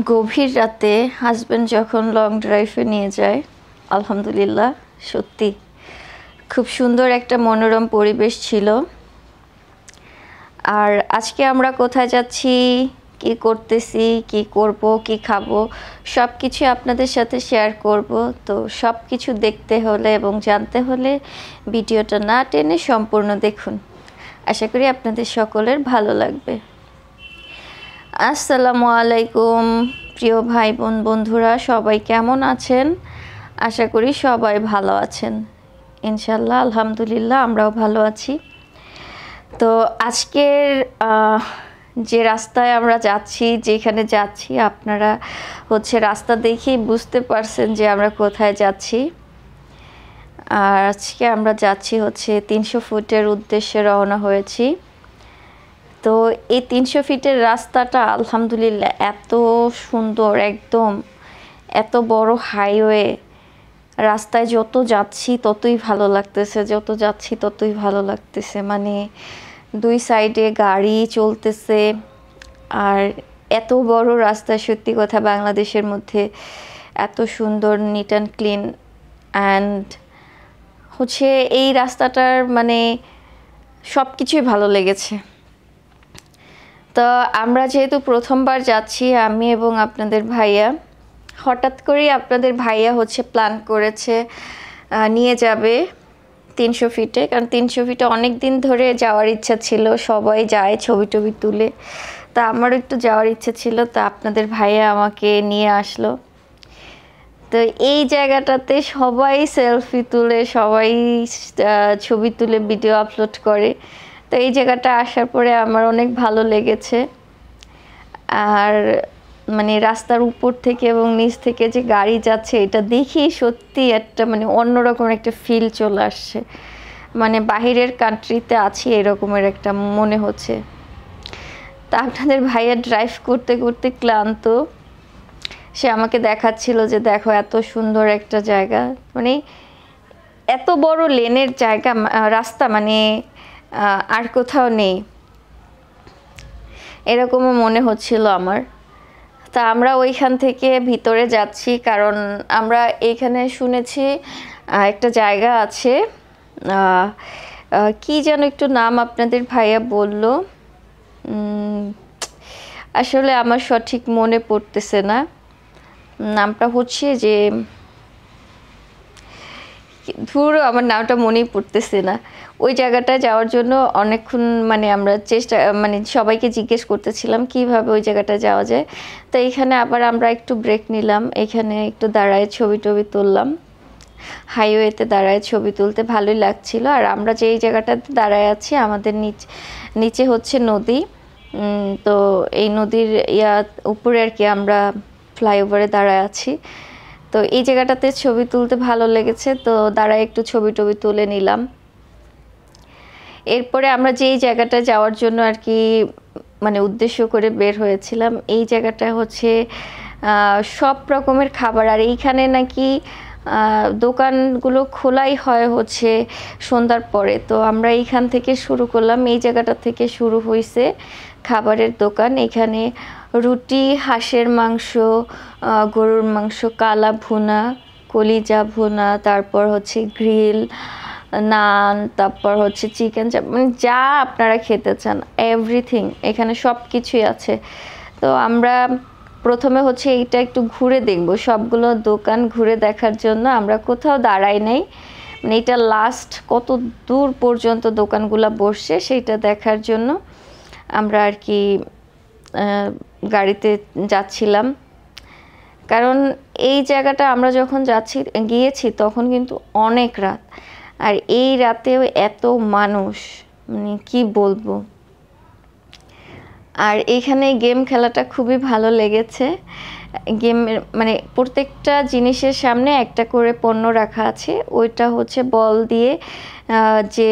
গভীর রাতে হাজব্যান্ড যখন লং ড্রাইভে নিয়ে যায়, আলহামদুলিল্লাহ সত্যি খুব সুন্দর একটা মনোরম পরিবেশ ছিল। আর আজকে আমরা কোথায় যাচ্ছি, কি করতেছি, কি করব, কি খাবো, সব কিছু আপনাদের সাথে শেয়ার করব। তো সব কিছু দেখতে হলে এবং জানতে হলে ভিডিওটা না টেনে সম্পূর্ণ দেখুন। আশা করি আপনাদের সকলের ভালো লাগবে। আসসালামু আলাইকুম প্রিয় ভাই বোন বন্ধুরা, সবাই কেমন আছেন? আশা করি সবাই ভালো আছেন। ইনশাল্লাহ আলহামদুলিল্লাহ আমরাও ভালো আছি। তো আজকের যে রাস্তায় আমরা যাচ্ছি, যেখানে যাচ্ছি, আপনারা রাস্তা দেখেই বুঝতে পারছেন যে আমরা কোথায় যাচ্ছি। আর আজকে আমরা যাচ্ছি 300 ফুটের উদ্দেশ্যে রওনা হয়েছি। তো এই 300 ফিটের রাস্তাটা আলহামদুলিল্লাহ এত সুন্দর, একদম এত বড় হাইওয়ে। রাস্তায় যত যাচ্ছি ততই ভালো লাগতেছে, যত যাচ্ছি ততই ভালো লাগতেছে। মানে দুই সাইডে গাড়ি চলতেছে। আর এত বড় রাস্তা, সত্যি কথা বাংলাদেশের মধ্যে এত সুন্দর, নিট অ্যান্ড ক্লিন। অ্যান্ড এই রাস্তাটার মানে সব কিছুই ভালো লেগেছে। তো আমরা যেহেতু প্রথমবার যাচ্ছি, আমি এবং আপনাদের ভাইয়া, হঠাৎ করেই আপনাদের ভাইয়া প্ল্যান করেছে নিয়ে যাবে 300 ফিটে। কারণ 300 ফিটে অনেক দিন ধরে যাওয়ার ইচ্ছা ছিল, সবাই যায় ছবি টবি তুলে। তা আমারও একটু যাওয়ার ইচ্ছা ছিল, তা আপনাদের ভাইয়া আমাকে নিয়ে আসলো। তো এই জায়গাটাতে সবাই সেলফি তুলে, সবাই ছবি তুলে ভিডিও আপলোড করে। তো এই জায়গাটা আসার পরে আমার অনেক ভালো লেগেছে। আর মানে রাস্তার উপর থেকে এবং নিচ থেকে যে গাড়ি যাচ্ছে, এটা দেখেই সত্যি একটা মানে অন্যরকম একটা ফিল চলে আসছে। মানে বাহিরের কান্ট্রিতে আছি এরকমের একটা মনে হচ্ছে। তা আপনাদের ভাইয়া ড্রাইভ করতে করতে ক্লান্ত, সে আমাকে দেখাচ্ছিল যে দেখো এত সুন্দর একটা জায়গা, মানে এত বড় লেনের জায়গা, রাস্তা মানে আর কোথাও নেই, এরকমও মনে হচ্ছিল আমার। তা আমরা ওইখান থেকে ভিতরে যাচ্ছি, কারণ আমরা এইখানে শুনেছি একটা জায়গা আছে, কি যেন একটু নাম আপনাদের ভাইয়া বলল, আসলে আমার সঠিক মনে পড়তেছে না। নামটা যে ধুরো, আমার নামটা মনেই পড়তেছে না। ওই জায়গাটায় যাওয়ার জন্য অনেকক্ষণ মানে আমরা মানে সবাইকে জিজ্ঞেস করতেছিলাম কিভাবে ওই জায়গাটা যাওয়া যায়। তো এখানে আবার আমরা একটু ব্রেক নিলাম, এখানে একটু দাঁড়ায় ছবি টবি তুললাম। হাইওয়েতে দাঁড়ায় ছবি তুলতে ভালোই লাগছিল। আর আমরা যেই জায়গাটাতে দাঁড়ায় আছি, আমাদের নিচে নদী। তো এই নদীর উপরে আর কি আমরা ফ্লাইওভারে দাঁড়ায় আছি। তো এই জায়গাটাতে ছবি তুলতে ভালো লেগেছে, তো দাঁড়ায় একটু ছবি টবি তুলে নিলাম। এরপরে আমরা যেই জায়গাটা যাওয়ার জন্য আর কি মানে উদ্দেশ্য করে বের হয়েছিলাম, এই জায়গাটা সব রকমের খাবার। আর এইখানে নাকি দোকানগুলো খোলাই হয় সন্ধ্যার পরে। তো আমরা এইখান থেকে শুরু করলাম, এই জায়গাটা থেকে শুরু হয়েছে খাবারের দোকান। এখানে রুটি, হাঁসের মাংস, গরুর মাংস, কালা ভুনা, কলিজা ভুনা, তারপর গ্রিল, নান, তারপর চিকেন চাপ, মানে যা আপনারা খেতে চান এভরিথিং এখানে সব কিছুই আছে। তো আমরা প্রথমে এইটা একটু ঘুরে দেখব, সবগুলো দোকান ঘুরে দেখার জন্য আমরা কোথাও দাঁড়াই নাই। মানে এটা লাস্ট কত দূর পর্যন্ত দোকানগুলো বসছে সেইটা দেখার জন্য আমরা আর কি গাড়িতে যাচ্ছিলাম। কারণ এই জায়গাটা আমরা যখন গিয়েছি তখন কিন্তু অনেক রাত, আর এই রাতেও এত মানুষ, মানে কি বলবো। আর এখানে গেম খেলাটা খুবই ভালো লেগেছে। গেমের মানে প্রত্যেকটা জিনিসের সামনে একটা করে পণ্য রাখা আছে, ওইটা বল দিয়ে যে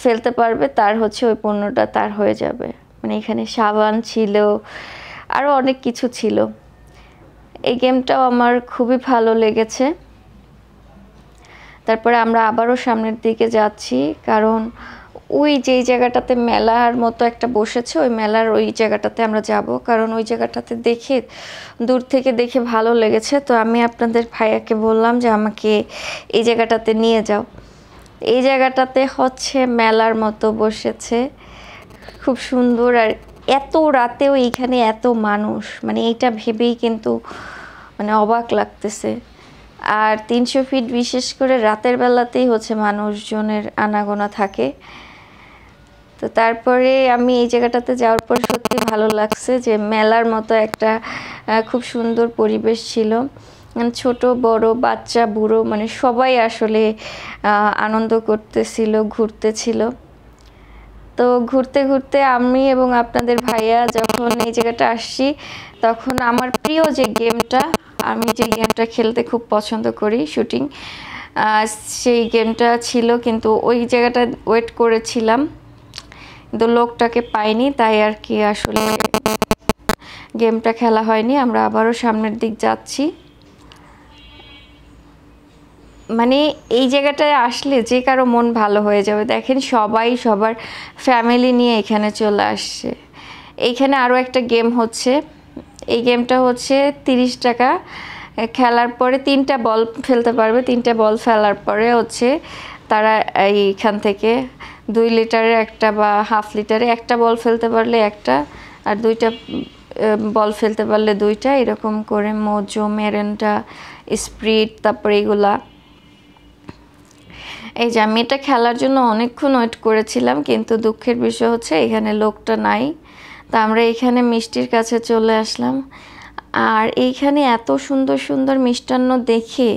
ফেলতে পারবে তার ওই পণ্যটা তার হয়ে যাবে। মানে এখানে সাবান ছিল, আরও অনেক কিছু ছিল। এই গেমটাও আমার খুবই ভালো লেগেছে। তারপরে আমরা আবারও সামনের দিকে যাচ্ছি, কারণ ওই যেই জায়গাটাতে মেলার মতো একটা বসেছে ওই মেলার ওই জায়গাটাতে আমরা যাব, কারণ ওই জায়গাটাতে দেখে দূর থেকে দেখে ভালো লেগেছে। তো আমি আপনাদের ভাইয়াকে বললাম যে আমাকে এই জায়গাটাতে নিয়ে যাও। এই জায়গাটাতে হচ্ছে মেলার মতো বসেছে, খুব সুন্দর। আর এত রাতেও এইখানে এত মানুষ, মানে এইটা ভেবেই কিন্তু মানে অবাক লাগতেছে। আর 300 ফিট বিশেষ করে রাতের বেলাতেই হচ্ছে মানুষজনের আনাগোনা থাকে। তো তারপরে আমি এই জায়গাটাতে যাওয়ার পর সত্যি ভালো লাগছে যে মেলার মতো একটা খুব সুন্দর পরিবেশ ছিল। ছোট বড় বাচ্চা বুড়ো মানে সবাই আসলে আনন্দ করতেছিল, ঘুরতেছিল। তো ঘুরতে ঘুরতে আমি এবং আপনাদের ভাইয়া যখন এই জায়গাটা আসছি, তখন আমার প্রিয় যে গেমটা, আমি যে গেমটা খেলতে খুব পছন্দ করি শুটিং, সেই গেমটা ছিল। কিন্তু ওই জায়গাটা ওয়েট করেছিলাম, কিন্তু লোকটাকে পাইনি, তাই আর কি আসলে গেমটা খেলা হয়নি। আমরা আবারও সামনের দিক যাচ্ছি। মানে এই জায়গাটায় আসলে যে কারো মন ভালো হয়ে যাবে। দেখেন সবাই সবার ফ্যামিলি নিয়ে এখানে চলে আসছে। এইখানে আরও একটা গেম হচ্ছে, এই গেমটা হচ্ছে 30 টাকা। খেলার পরে 3টা বল ফেলতে পারবে, 3টা বল ফেলার পরে হচ্ছে তারা এইখান থেকে 2 লিটারের একটা বা হাফ লিটারে একটা বল ফেলতে পারলে একটা, আর 2টা বল ফেলতে পারলে 2টা, এরকম করে মোজো, মেরেন্টা, স্প্রিট, তারপরে এইগুলা। এই যে আমি এটা খেলার জন্য অনেকক্ষণ ওয়েট করেছিলাম, কিন্তু দুঃখের বিষয় হচ্ছে এখানে লোকটা নাই। তা আমরা এইখানে মিষ্টির কাছে চলে আসলাম। আর এইখানে এত সুন্দর সুন্দর মিষ্টান্ন দেখে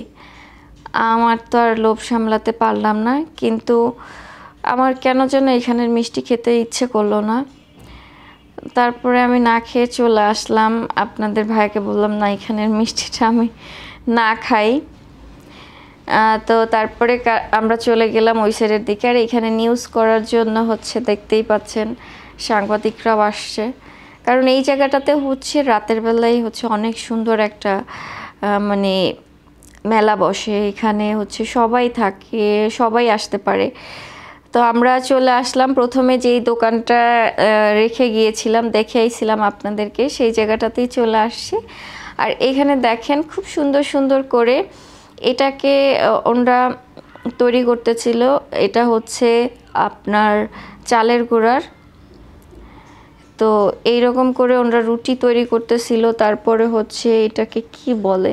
আমার তো আর লোভ সামলাতে পারলাম না, কিন্তু আমার কেন যেন এখানের মিষ্টি খেতে ইচ্ছে করলো না। তারপরে আমি না খেয়ে চলে আসলাম। আপনাদের ভাইকে বললাম না, এখানের মিষ্টিটা আমি না খাই। তো তারপরে আমরা চলে গেলাম ওই সাইডের দিকে। আর এখানে নিউজ করার জন্য হচ্ছে দেখতেই পাচ্ছেন সাংবাদিকরাও আসছে, কারণ এই জায়গাটাতে হচ্ছে রাতের বেলায় হচ্ছে অনেক সুন্দর একটা মানে মেলা বসে। এখানে হচ্ছে সবাই থাকে, সবাই আসতে পারে। তো আমরা চলে আসলাম। প্রথমে যেই দোকানটা রেখে গিয়েছিলাম, দেখে আইছিলাম আপনাদেরকে, সেই জায়গাটাতেই চলে আসছি। আর এখানে দেখেন খুব সুন্দর সুন্দর করে এটাকে ওরা তৈরি করতেছিল। এটা হচ্ছে আপনার চালের গুঁড়ার। তো এইরকম করে ওরা রুটি তৈরি করতেছিল। তারপরে হচ্ছে এটাকে কি বলে,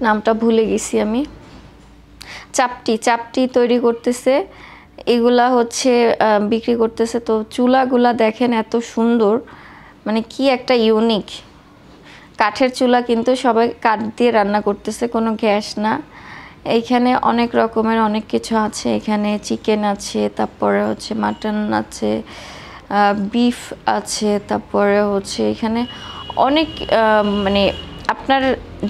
নামটা ভুলে গেছি আমি, চাপটি তৈরি করতেছে। এগুলা হচ্ছে বিক্রি করতেছে। তো চুলাগুলা দেখেন এত সুন্দর, মানে কি একটা ইউনিক কাঠের চুলা, কিন্তু সবাই কাঠ দিয়ে রান্না করতেছে, কোনো গ্যাস না। এইখানে অনেক রকমের অনেক কিছু আছে। এখানে চিকেন আছে, তারপরে হচ্ছে মাটন আছে, বিফ আছে, তারপরে হচ্ছে এখানে অনেক মানে আপনার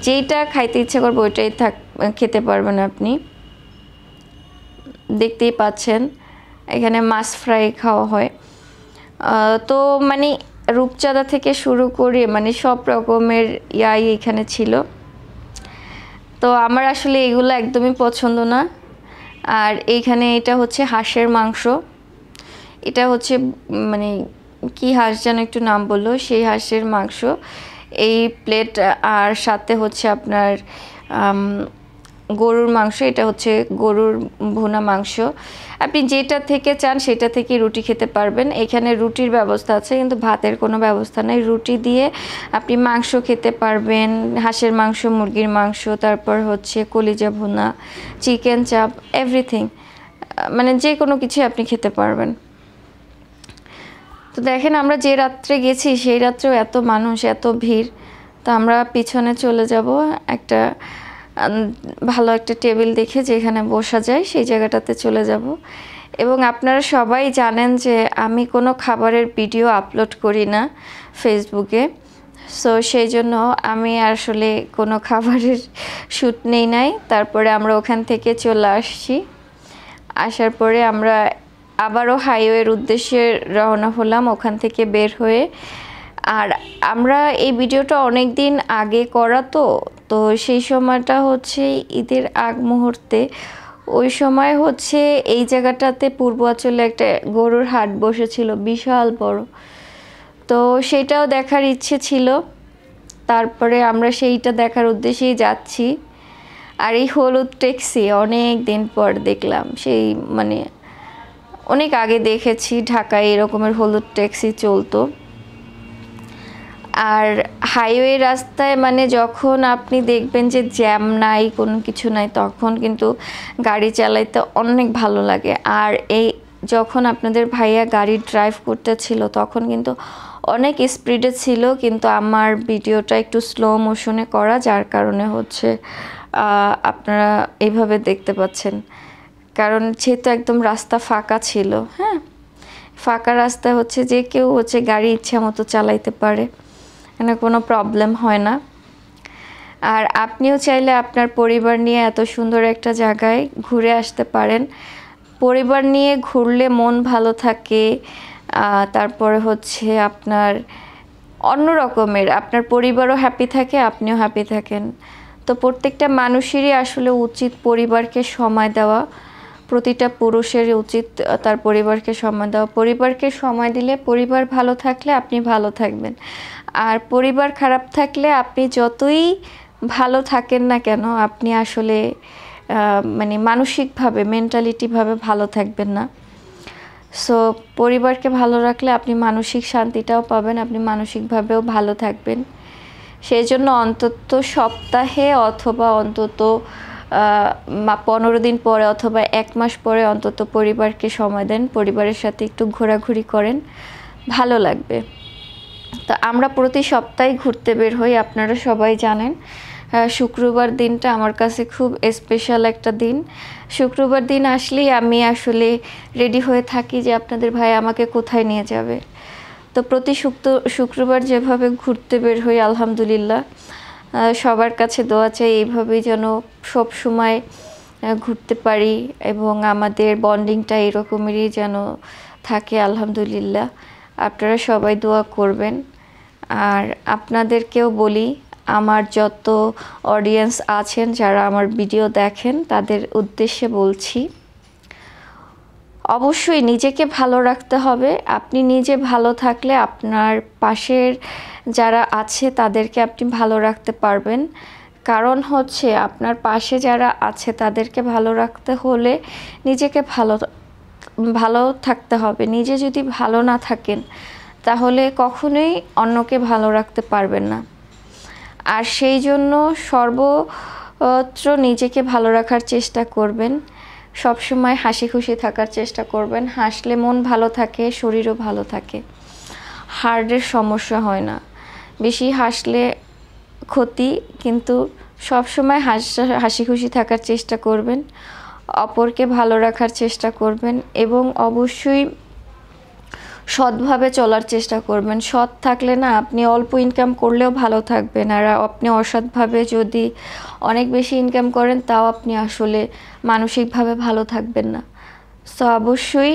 যেইটা খাইতে ইচ্ছে করবে ওইটাই খেতে পারবেন আপনি। দেখতেই পাচ্ছেন এখানে মাছ ফ্রাই খাওয়া হয়। তো মানে রূপচাঁদা থেকে শুরু করে মানে সব রকমের ইয়াই এখানে ছিল। তো আমার আসলে এগুলো একদমই পছন্দ না। আর এইখানে এটা হচ্ছে হাঁসের মাংস। এটা হচ্ছে মানে কি হাঁস যেন একটু নাম বললো, সেই হাঁসের মাংস এই প্লেট। আর সাথে হচ্ছে আপনার গরুর মাংস, এটা হচ্ছে গরুর ভুনা মাংস। আপনি যেটা থেকে চান সেটা থেকে রুটি খেতে পারবেন। এখানে রুটির ব্যবস্থা আছে, কিন্তু ভাতের কোনো ব্যবস্থা নেই। রুটি দিয়ে আপনি মাংস খেতে পারবেন, হাঁসের মাংস, মুরগির মাংস, তারপর হচ্ছে কলিজা ভুনা, চিকেন চাপ, এভরিথিং, মানে যে কোনো কিছু আপনি খেতে পারবেন। তো দেখেন আমরা যে রাত্রে গেছি সেই রাত্রেও এত মানুষ, এত ভিড়। তো আমরা পিছনে চলে যাব, একটা ভালো একটা টেবিল দেখে যেখানে বসা যায় সেই জায়গাটাতে চলে যাব। এবং আপনারা সবাই জানেন যে আমি কোনো খাবারের ভিডিও আপলোড করি না ফেসবুকে। সো সেই জন্য আমি আসলে কোনো খাবারের শ্যুট নেই নাই। তারপরে আমরা ওখান থেকে চলে আসছি। আসার পরে আমরা আবারও হাইওয়ের উদ্দেশ্যে রওনা হলাম ওখান থেকে বের হয়ে। আর আমরা এই ভিডিওটা অনেক দিন আগে করা, তো সেই সময়টা হচ্ছে ঈদের আগ মুহূর্তে ওই সময় হচ্ছে এই জায়গাটাতে পূর্বাচলে একটা গরুর হাট বসেছিল বিশাল বড়, তো সেটাও দেখার ইচ্ছে ছিল। তারপরে আমরা সেইটা দেখার উদ্দেশ্যেই যাচ্ছি। আর এই হলুদ ট্যাক্সি অনেক দিন পর দেখলাম, সেই মানে অনেক আগে দেখেছি ঢাকায় এরকমের হলুদ ট্যাক্সি চলতো। আর হাইওয়ে রাস্তায় মানে যখন আপনি দেখবেন যে জ্যাম নাই, কোনো কিছু নাই, তখন কিন্তু গাড়ি চালাইতে অনেক ভালো লাগে। আর এই যখন আপনাদের ভাইয়া গাড়ি ড্রাইভ করতেছিল তখন কিন্তু অনেক স্পিডে ছিল, কিন্তু আমার ভিডিওটা একটু স্লো মোশনে করা, যার কারণে হচ্ছে আপনারা এইভাবে দেখতে পাচ্ছেন। কারণ যেহেতু একদম রাস্তা ফাঁকা ছিল, হ্যাঁ, ফাঁকা রাস্তা হচ্ছে যে কেউ হচ্ছে গাড়ি ইচ্ছা মতো চালাইতে পারে, এখানে কোনো প্রবলেম হয় না। আর আপনিও চাইলে আপনার পরিবার নিয়ে এত সুন্দর একটা জায়গায় ঘুরে আসতে পারেন। পরিবার নিয়ে ঘুরলে মন ভালো থাকে, তারপরে হচ্ছে আপনার অন্য রকমের, আপনার পরিবারও হ্যাপি থাকে, আপনিও হ্যাপি থাকেন। তো প্রত্যেকটা মানুষেরই আসলে উচিত পরিবারকে সময় দেওয়া, প্রতিটা পুরুষের উচিত তার পরিবারকে সময় দেওয়া। পরিবারকে সময় দিলে, পরিবার ভালো থাকলে আপনি ভালো থাকবেন। আর পরিবার খারাপ থাকলে আপনি যতই ভালো থাকেন না কেন, আপনি আসলে মানে মানসিকভাবে, মেন্টালিটিভাবে ভালো থাকবেন না। সো পরিবারকে ভালো রাখলে আপনি মানসিক শান্তিটাও পাবেন, আপনি মানসিকভাবেও ভালো থাকবেন। সেই জন্য অন্তত সপ্তাহে অথবা অন্তত 15 দিন পরে অথবা 1 মাস পরে অন্তত পরিবারকে সময় দেন, পরিবারের সাথে একটু ঘোরাঘুরি করেন, ভালো লাগবে। তো আমরা প্রতি সপ্তাহে ঘুরতে বের হই, আপনারা সবাই জানেন। শুক্রবার দিনটা আমার কাছে খুব স্পেশাল একটা দিন। শুক্রবার দিন আসলেই আমি আসলে রেডি হয়ে থাকি যে আপনাদের ভাই আমাকে কোথায় নিয়ে যাবে। তো প্রতি শুক্রবার যেভাবে ঘুরতে বের হই, আলহামদুলিল্লাহ সবার কাছে দোয়া চাই এইভাবেই যেন সব সময় ঘুরতে পারি এবং আমাদের বন্ডিংটা এরকমেরই যেন থাকে, আলহামদুলিল্লাহ। আপনারা সবাই দোয়া করবেন। আর আপনাদেরকেও বলি, আমার যত অডিয়েন্স আছেন যারা আমার ভিডিও দেখেন তাদের উদ্দেশ্যে বলছি, অবশ্যই নিজেকে ভালো রাখতে হবে। আপনি নিজে ভালো থাকলে আপনার পাশের যারা আছে তাদেরকে আপনি ভালো রাখতে পারবেন। কারণ হচ্ছে আপনার পাশে যারা আছে তাদেরকে ভালো রাখতে হলে নিজেকে ভালো থাকতে হবে। নিজে যদি ভালো না থাকেন তাহলে কখনোই অন্যকে ভালো রাখতে পারবেন না। আর সেই জন্য সর্বত্র নিজেকে ভালো রাখার চেষ্টা করবেন, সবসময় হাসি খুশি থাকার চেষ্টা করবেন। হাসলে মন ভালো থাকে, শরীরও ভালো থাকে, হার্টের সমস্যা হয় না। বেশি হাসলে ক্ষতি, কিন্তু সবসময় হাসি খুশি থাকার চেষ্টা করবেন, অপরকে ভালো রাখার চেষ্টা করবেন এবং অবশ্যই সৎভাবে চলার চেষ্টা করবেন। সৎ থাকলে না আপনি অল্প ইনকাম করলেও ভালো থাকবেন, আর আপনি অসৎভাবে যদি অনেক বেশি ইনকাম করেন তাও আপনি আসলে মানসিকভাবে ভালো থাকবেন না। সো অবশ্যই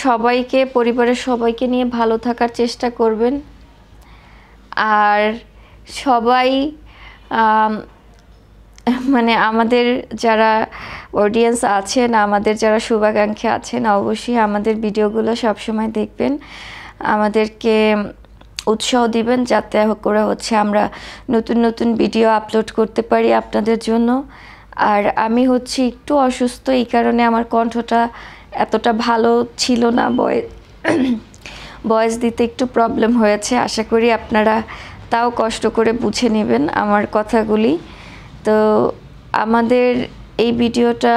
সবাইকে, পরিবারের সবাইকে নিয়ে ভালো থাকার চেষ্টা করবেন। আর সবাই মানে আমাদের যারা অডিয়েন্স আছেন, আমাদের যারা শুভাকাঙ্ক্ষী আছেন, অবশ্যই আমাদের ভিডিওগুলো সবসময় দেখবেন, আমাদেরকে উৎসাহ দিবেন, যাতে করে হচ্ছে আমরা নতুন নতুন ভিডিও আপলোড করতে পারি আপনাদের জন্য। আর আমি হচ্ছে একটু অসুস্থ, এই কারণে আমার কণ্ঠটা এতটা ভালো ছিল না, ভয়েস দিতে একটু প্রবলেম হয়েছে। আশা করি আপনারা তাও কষ্ট করে বুঝে নেবেন আমার কথাগুলি। তো আমাদের এই ভিডিওটা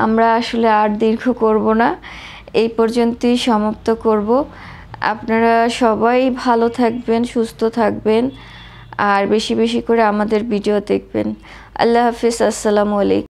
আমরা আসলে আর দীর্ঘ করব না, এই পর্যন্তই সমাপ্ত করব। আপনারা সবাই ভালো থাকবেন, সুস্থ থাকবেন, আর বেশি বেশি করে আমাদের ভিডিও দেখবেন। আল্লাহ হাফিজ, আসসালামু আলাইকুম।